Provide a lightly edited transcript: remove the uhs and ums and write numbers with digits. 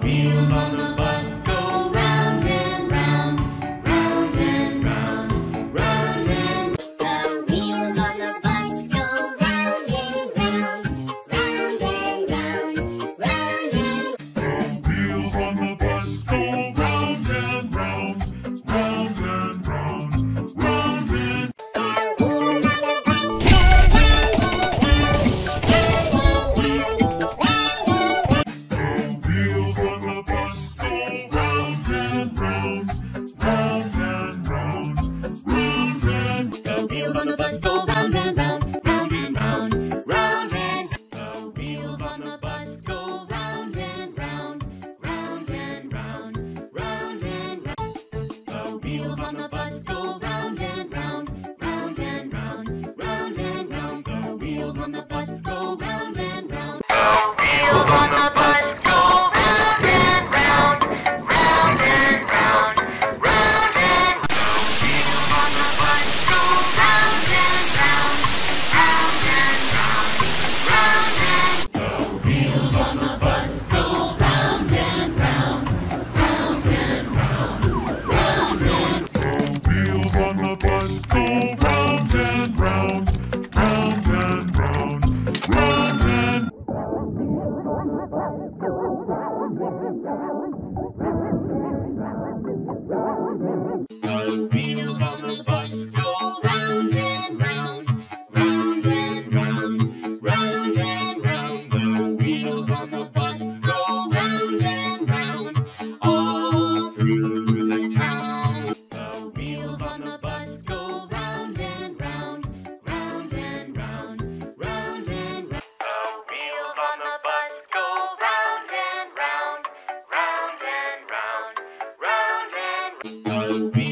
wheels on the bus go round and round, round and round, round and round. The wheels on the bus go round and round, round and round, round and round. The wheels on the bus go round and round, round and round, round and wheels on the bus go round and round, round and round, round and The wheels on the bus go round and round, round and round, round and the wheels on the bus go round and round, round and round, round and round. The wheels on the bus go round and round, round and round, round and round. The wheels on the bus go round and round. The wheels on the bus go round and round, round and round, round and round. The wheels on the bus go round and round, round and round, round and round. the wheels on the bus go round and round, round and round, round and The wheels on the bus go round and round, round and round, round and round. The wheels on the bus go round and round, all through the town. The wheels on the bus go round and round, round and round, round and round. The wheels on the bus go round and round, round and round, round and round. The